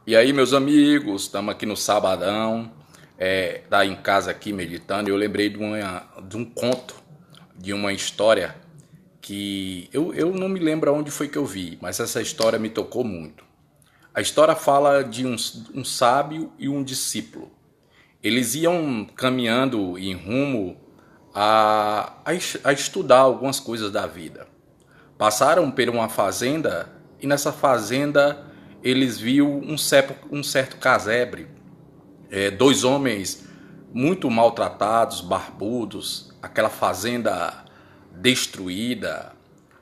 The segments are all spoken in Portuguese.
E aí, meus amigos, estamos aqui no sabadão, tá em casa aqui meditando. Eu lembrei de um conto, de uma história que eu não me lembro onde foi que eu vi, mas essa história me tocou muito. A história fala de um sábio e um discípulo. Eles iam caminhando em rumo a estudar algumas coisas da vida. Passaram por uma fazenda e nessa fazenda eles viram um certo casebre, dois homens muito maltratados, barbudos, aquela fazenda destruída,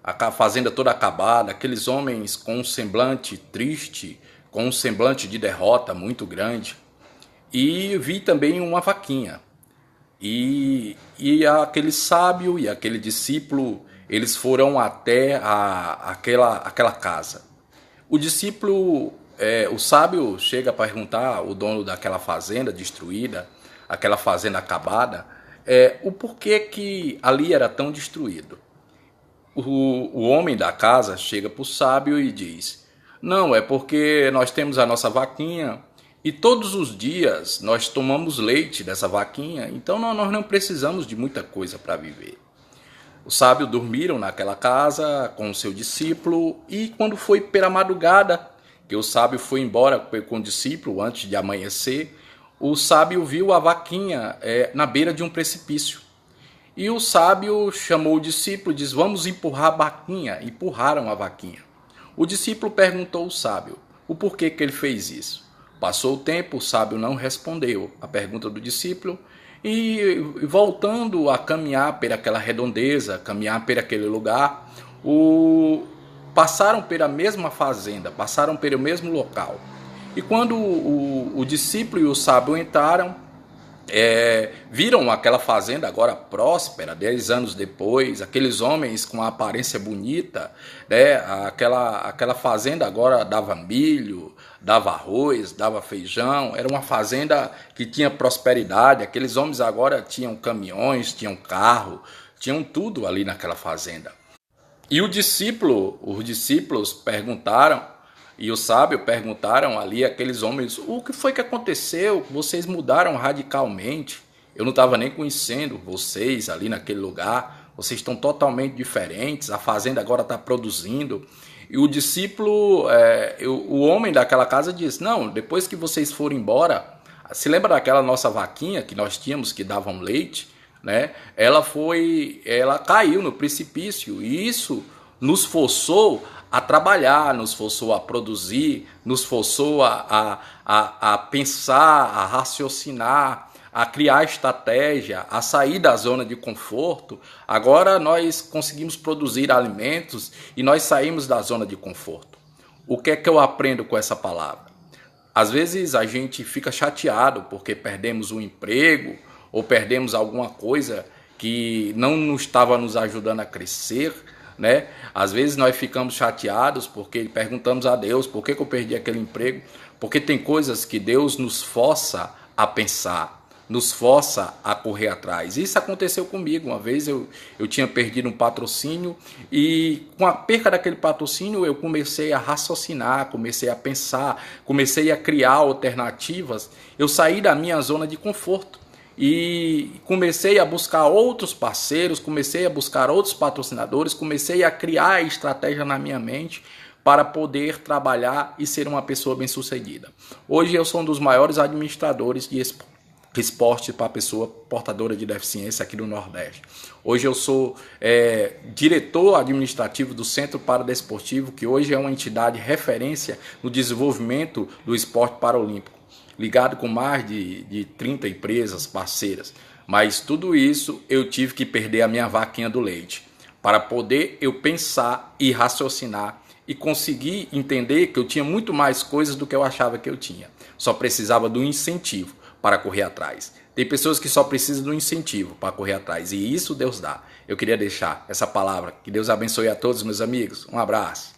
a fazenda toda acabada, aqueles homens com um semblante triste, com um semblante de derrota muito grande. E vi também uma vaquinha. E aquele sábio e aquele discípulo, eles foram até aquela casa. O discípulo, o sábio chega a perguntar o dono daquela fazenda destruída, aquela fazenda acabada, o porquê que ali era tão destruído. O homem da casa chega para o sábio e diz: não, é porque nós temos a nossa vaquinha e todos os dias nós tomamos leite dessa vaquinha, então nós não precisamos de muita coisa para viver. Os sábios dormiram naquela casa com o seu discípulo e quando foi pela madrugada, que o sábio foi embora com o discípulo antes de amanhecer, o sábio viu a vaquinha na beira de um precipício. E o sábio chamou o discípulo e disse: vamos empurrar a vaquinha. Empurraram a vaquinha. O discípulo perguntou ao sábio o porquê que ele fez isso. Passou o tempo, o sábio não respondeu a pergunta do discípulo e voltando a caminhar por aquela redondeza, caminhar por aquele lugar, passaram pela mesma fazenda, passaram pelo mesmo local. E quando o discípulo e o sábio entraram, viram aquela fazenda agora próspera, 10 anos depois, aqueles homens com a aparência bonita, né? Aquela fazenda agora dava milho, dava arroz, dava feijão, era uma fazenda que tinha prosperidade, aqueles homens agora tinham caminhões, tinham carro, tinham tudo ali naquela fazenda. E os discípulos perguntaram, e o sábio perguntaram ali aqueles homens: o que foi que aconteceu? Vocês mudaram radicalmente. Eu não estava nem conhecendo vocês ali naquele lugar. Vocês estão totalmente diferentes. A fazenda agora está produzindo. E o discípulo, o homem daquela casa disse: não, depois que vocês forem embora, se lembra daquela nossa vaquinha que nós tínhamos que dava um leite, né? Ela caiu no precipício e isso nos forçou a trabalhar, nos forçou a produzir, nos forçou a pensar, a raciocinar, a criar estratégia, a sair da zona de conforto. Agora nós conseguimos produzir alimentos e nós saímos da zona de conforto. O que é que eu aprendo com essa palavra? Às vezes a gente fica chateado porque perdemos um emprego ou perdemos alguma coisa que não nos estava nos ajudando a crescer, né? Às vezes nós ficamos chateados porque perguntamos a Deus por que eu perdi aquele emprego, porque tem coisas que Deus nos força a pensar, nos força a correr atrás. Isso aconteceu comigo. Uma vez eu tinha perdido um patrocínio e com a perca daquele patrocínio eu comecei a raciocinar, comecei a pensar, comecei a criar alternativas. Eu saí da minha zona de conforto e comecei a buscar outros parceiros, comecei a buscar outros patrocinadores, comecei a criar estratégia na minha mente para poder trabalhar e ser uma pessoa bem-sucedida. Hoje eu sou um dos maiores administradores de esporte para pessoa portadora de deficiência aqui no Nordeste. Hoje eu sou diretor administrativo do Centro Paradesportivo, que hoje é uma entidade referência no desenvolvimento do esporte paralímpico, ligado com mais de 30 empresas parceiras. Mas tudo isso eu tive que perder a minha vaquinha do leite para poder eu pensar e raciocinar e conseguir entender que eu tinha muito mais coisas do que eu achava que eu tinha. Só precisava do incentivo para correr atrás. Tem pessoas que só precisam do incentivo para correr atrás e isso Deus dá. Eu queria deixar essa palavra. Que Deus abençoe a todos, meus amigos. Um abraço.